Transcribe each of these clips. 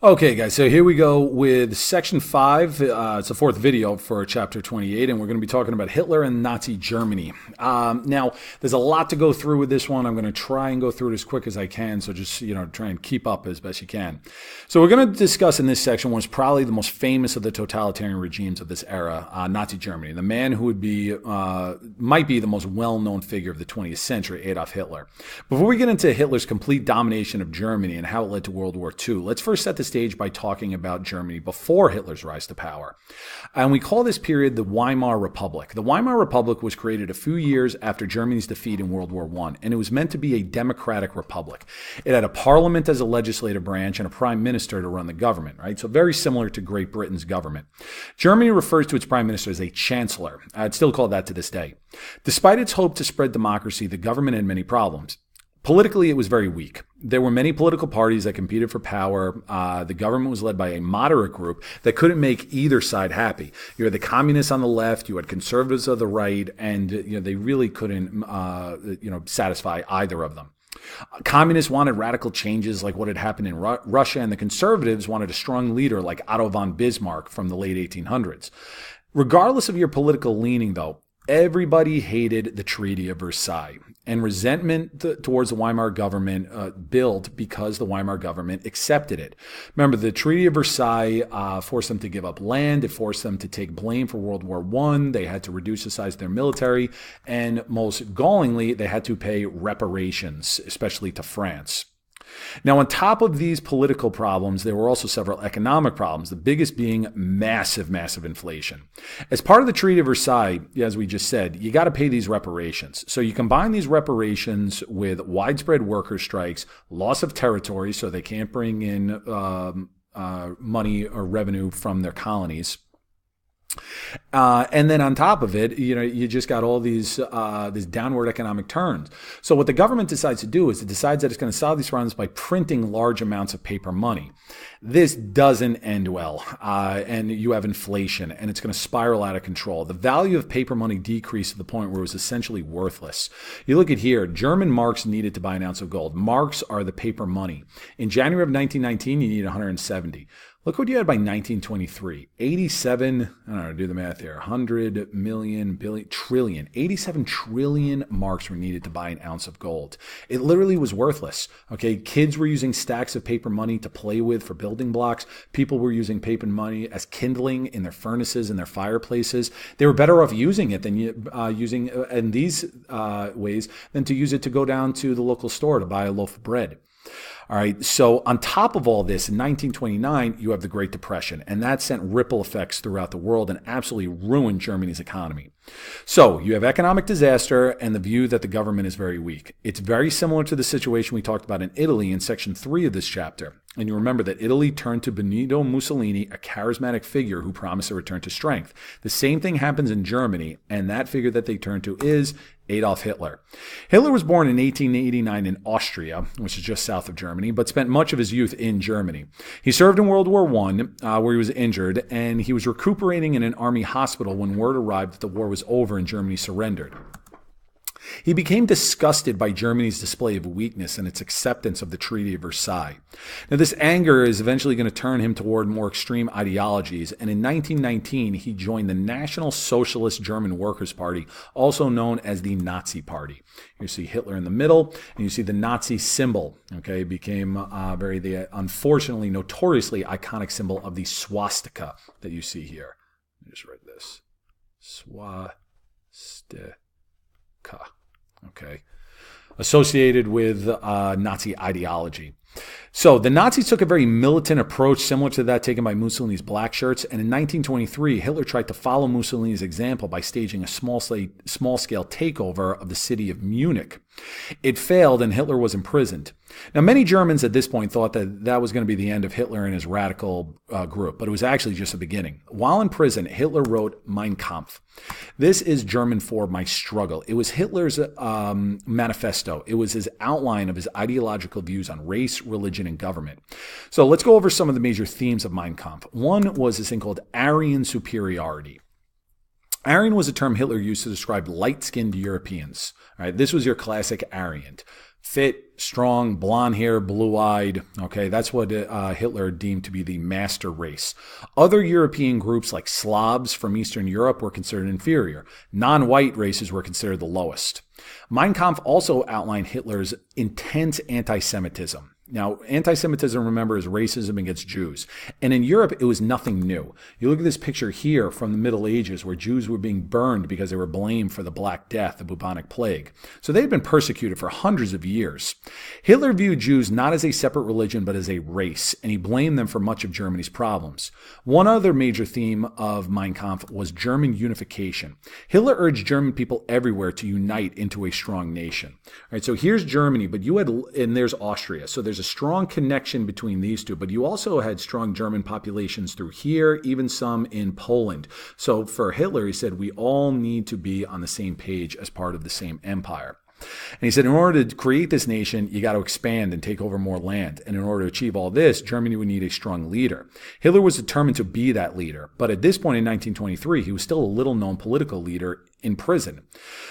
Okay, guys, so here we go with section 5. It's the fourth video for chapter 28, and we're going to be talking about Hitler and Nazi Germany. Now, there's a lot to go through with this one. I'm going to try and go through it as quick as I can, so just, try and keep up as best you can. So we're going to discuss in this section what's probably the most famous of the totalitarian regimes of this era, Nazi Germany. The man who might be the most well-known figure of the 20th century, Adolf Hitler. Before we get into Hitler's complete domination of Germany and how it led to World War II, let's first set the stage by talking about Germany before Hitler's rise to power. And we call this period the Weimar Republic. The Weimar Republic was created a few years after Germany's defeat in World War I, and it was meant to be a democratic republic. It had a parliament as a legislative branch and a prime minister to run the government, right? So very similar to Great Britain's government. Germany refers to its prime minister as a chancellor. It's still called that to this day. Despite its hope to spread democracy, the government had many problems. Politically, it was very weak. There were many political parties that competed for power. The government was led by a moderate group that couldn't make either side happy. You had the communists on the left, you had conservatives on the right, and they really couldn't satisfy either of them. Communists wanted radical changes like what had happened in Russia, and the conservatives wanted a strong leader like Otto von Bismarck from the late 1800s. Regardless of your political leaning, though, everybody hated the Treaty of Versailles, and resentment towards the Weimar government built because the Weimar government accepted it. Remember, the Treaty of Versailles forced them to give up land. It forced them to take blame for World War I. They had to reduce the size of their military. And most gallingly, they had to pay reparations, especially to France. Now, on top of these political problems, there were also several economic problems, the biggest being massive, massive inflation. As part of the Treaty of Versailles, as we just said, you got to pay these reparations. So you combine these reparations with widespread worker strikes, loss of territory, so they can't bring in money or revenue from their colonies. And then on top of it, you just got all these downward economic turns. So what the government decides to do is it decides that it's going to solve these problems by printing large amounts of paper money. This doesn't end well, and you have inflation, and it's going to spiral out of control. The value of paper money decreased to the point where it was essentially worthless. You look at here, German marks needed to buy an ounce of gold. Marks are the paper money. In January of 1919, you need 170. Look what you had by 1923. 87, I don't know, do the math here, 100 million, billion, trillion. 87 trillion marks were needed to buy an ounce of gold. It literally was worthless. Okay, kids were using stacks of paper money to play with for building blocks. People were using paper money as kindling in their furnaces and their fireplaces. They were better off using it than using in these ways than to use it to go down to the local store to buy a loaf of bread. All right, so on top of all this, in 1929, you have the Great Depression, and that sent ripple effects throughout the world and absolutely ruined Germany's economy. So you have economic disaster and the view that the government is very weak. It's very similar to the situation we talked about in Italy in section 3 of this chapter. And you remember that Italy turned to Benito Mussolini, a charismatic figure who promised a return to strength. The same thing happens in Germany, and that figure that they turn to is Adolf Hitler. Hitler was born in 1889 in Austria, which is just south of Germany, but spent much of his youth in Germany. He served in World War I, where he was injured, and he was recuperating in an army hospital when word arrived that the war was over and Germany surrendered. He became disgusted by Germany's display of weakness and its acceptance of the Treaty of Versailles. Now, this anger is eventually going to turn him toward more extreme ideologies, and in 1919, he joined the National Socialist German Workers' Party, also known as the Nazi Party. You see Hitler in the middle, and you see the Nazi symbol. Okay, it became the unfortunately, notoriously iconic symbol of the swastika that you see here. Let me just write this. Swastika. Okay, associated with Nazi ideology. So the Nazis took a very militant approach similar to that taken by Mussolini's black shirts, and in 1923, Hitler tried to follow Mussolini's example by staging a small-scale takeover of the city of Munich. It failed, and Hitler was imprisoned. Now, many Germans at this point thought that that was going to be the end of Hitler and his radical group, but it was actually just the beginning. While in prison, Hitler wrote Mein Kampf. This is German for My Struggle. It was Hitler's manifesto. It was his outline of his ideological views on race, religion, and government. So let's go over some of the major themes of Mein Kampf. One was this thing called Aryan superiority. Aryan was a term Hitler used to describe light-skinned Europeans. All right, this was your classic Aryan. Fit, strong, blonde hair, blue-eyed. Okay, that's what Hitler deemed to be the master race. Other European groups like Slavs from Eastern Europe were considered inferior. Non-white races were considered the lowest. Mein Kampf also outlined Hitler's intense anti-Semitism. Now, anti-Semitism, remember, is racism against Jews. And in Europe, it was nothing new. You look at this picture here from the Middle Ages where Jews were being burned because they were blamed for the Black Death, the bubonic plague. So they had been persecuted for hundreds of years. Hitler viewed Jews not as a separate religion, but as a race, and he blamed them for much of Germany's problems. One other major theme of Mein Kampf was German unification. Hitler urged German people everywhere to unite into a strong nation. All right, so here's Germany, and there's Austria. So there's a strong connection between these two, but you also had strong German populations through here, even some in Poland. So for Hitler, he said, we all need to be on the same page as part of the same empire. And he said, in order to create this nation, you got to expand and take over more land. And in order to achieve all this, Germany would need a strong leader. Hitler was determined to be that leader. But at this point in 1923, he was still a little-known political leader in prison.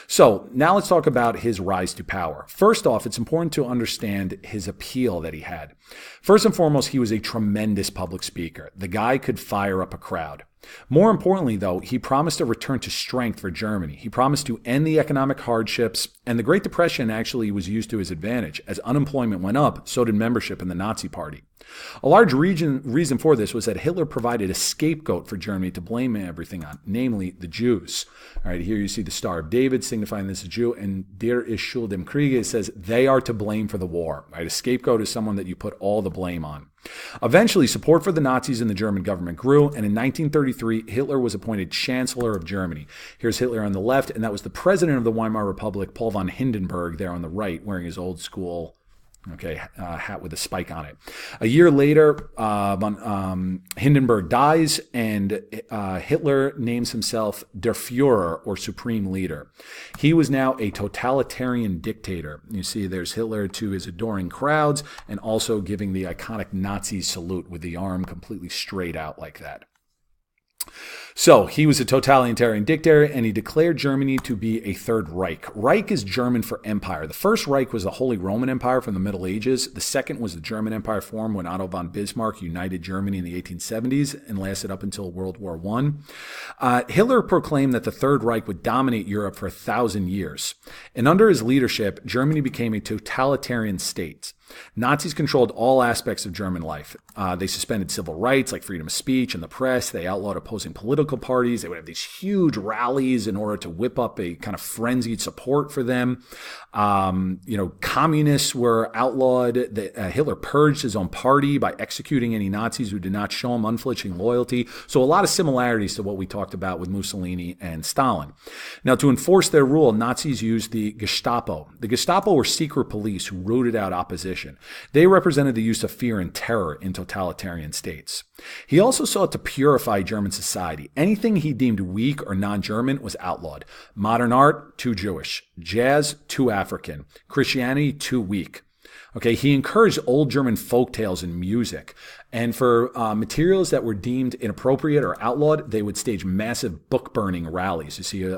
So now let's talk about his rise to power. First off, it's important to understand his appeal that he had. First and foremost, he was a tremendous public speaker. The guy could fire up a crowd. More importantly, though, he promised a return to strength for Germany. He promised to end the economic hardships, and the Great Depression actually was used to his advantage. As unemployment went up, so did membership in the Nazi Party. A large reason for this was that Hitler provided a scapegoat for Germany to blame everything on, namely the Jews. All right, here you see the Star of David signifying this is a Jew, and Der ist schuld im Kriege, it says they are to blame for the war. Right, a scapegoat is someone that you put all the blame on. Eventually, support for the Nazis in the German government grew, and in 1933, Hitler was appointed Chancellor of Germany. Here's Hitler on the left, and that was the president of the Weimar Republic, Paul von Hindenburg, there on the right, wearing his old school hat with a spike on it. A year later, Hindenburg dies, and Hitler names himself Der Führer, or Supreme Leader. He was now a totalitarian dictator. You see there's Hitler to his adoring crowds, and also giving the iconic Nazi salute with the arm completely straight out like that. So he was a totalitarian dictator, and he declared Germany to be a Third Reich. Reich is German for empire. The First Reich was the Holy Roman Empire from the Middle Ages. The second was the German Empire formed when Otto von Bismarck united Germany in the 1870s and lasted up until World War I. Hitler proclaimed that the Third Reich would dominate Europe for 1,000 years. And under his leadership, Germany became a totalitarian state. Nazis controlled all aspects of German life. They suspended civil rights like freedom of speech and the press. They outlawed opposing political parties. They would have these huge rallies in order to whip up a kind of frenzied support for them. Communists were outlawed. Hitler purged his own party by executing any Nazis who did not show him unflinching loyalty. So a lot of similarities to what we talked about with Mussolini and Stalin. Now, to enforce their rule, Nazis used the Gestapo. The Gestapo were secret police who rooted out opposition. They represented the use of fear and terror in totalitarian states. He also sought to purify German society. Anything he deemed weak or non-German was outlawed. Modern art, too Jewish. Jazz, too African. Christianity, too weak. Okay, he encouraged old German folk tales and music. And for materials that were deemed inappropriate or outlawed, they would stage massive book burning rallies. You see,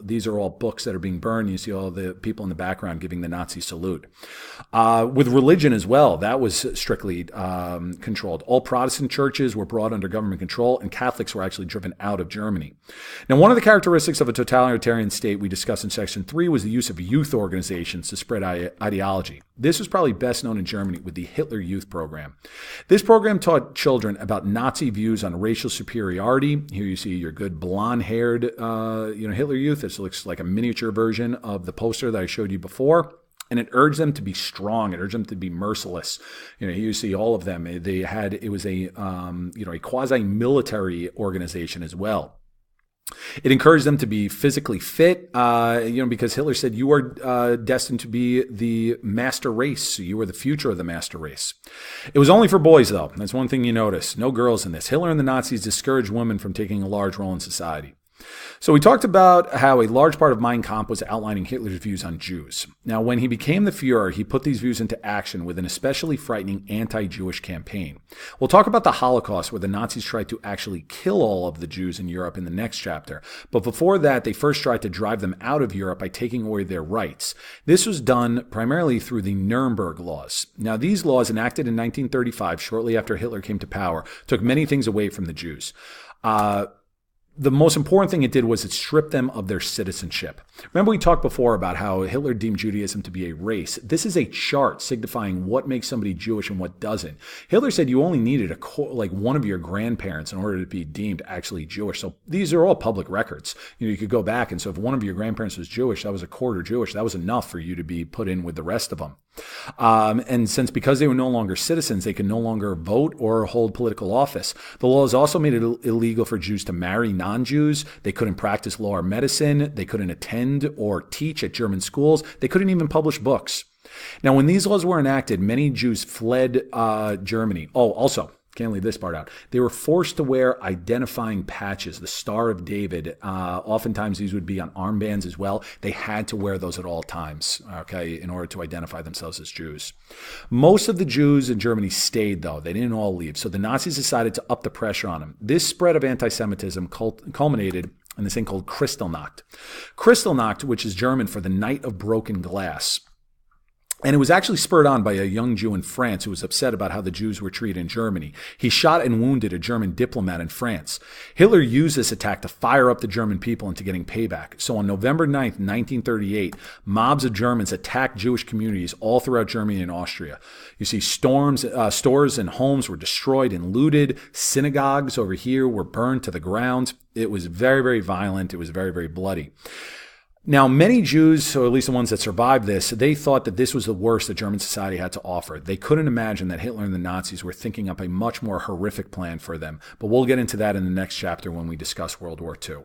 these are all books that are being burned. You see all the people in the background giving the Nazi salute. With religion as well, that was strictly controlled. All Protestant churches were brought under government control, and Catholics were actually driven out of Germany. Now, one of the characteristics of a totalitarian state we discussed in Section 3 was the use of youth organizations to spread ideology. This was probably best known in Germany with the Hitler Youth Program. This program taught children about Nazi views on racial superiority. Here you see your good blonde-haired Hitler Youth. This looks like a miniature version of the poster that I showed you before. And it urged them to be strong. It urged them to be merciless. Here you see all of them. It was a quasi-military organization as well. It encouraged them to be physically fit, because Hitler said, you are destined to be the master race. You are the future of the master race. It was only for boys, though. That's one thing you notice. No girls in this. Hitler and the Nazis discouraged women from taking a large role in society. So we talked about how a large part of Mein Kampf was outlining Hitler's views on Jews. Now, when he became the Fuhrer, he put these views into action with an especially frightening anti-Jewish campaign. We'll talk about the Holocaust, where the Nazis tried to actually kill all of the Jews in Europe in the next chapter. But before that, they first tried to drive them out of Europe by taking away their rights. This was done primarily through the Nuremberg laws. Now, these laws, enacted in 1935, shortly after Hitler came to power, took many things away from the Jews. The most important thing it did was it stripped them of their citizenship. Remember we talked before about how Hitler deemed Judaism to be a race. This is a chart signifying what makes somebody Jewish and what doesn't. Hitler said you only needed one of your grandparents in order to be deemed actually Jewish. So these are all public records. You could go back, and so if one of your grandparents was Jewish, that was a quarter Jewish. That was enough for you to be put in with the rest of them. And because they were no longer citizens, they could no longer vote or hold political office. The laws also made it illegal for Jews to marry non-Jews. They couldn't practice law or medicine. They couldn't attend or teach at German schools. They couldn't even publish books. Now, when these laws were enacted, many Jews fled Germany. Oh, also, can't leave this part out. They were forced to wear identifying patches, the Star of David. Oftentimes these would be on armbands as well. They had to wear those at all times, okay, in order to identify themselves as Jews. Most of the Jews in Germany stayed, though. They didn't all leave. So the Nazis decided to up the pressure on them. This spread of anti-Semitism culminated in this thing called Kristallnacht. Kristallnacht, which is German for the Night of Broken Glass. And it was actually spurred on by a young Jew in France who was upset about how the Jews were treated in Germany. He shot and wounded a German diplomat in France. Hitler used this attack to fire up the German people into getting payback. So on November 9th, 1938, mobs of Germans attacked Jewish communities all throughout Germany and Austria. You see stores and homes were destroyed and looted. Synagogues over here were burned to the ground. It was very, very violent. It was very, very bloody. Now, many Jews, or at least the ones that survived this, they thought that this was the worst that German society had to offer. They couldn't imagine that Hitler and the Nazis were thinking up a much more horrific plan for them. But we'll get into that in the next chapter when we discuss World War II.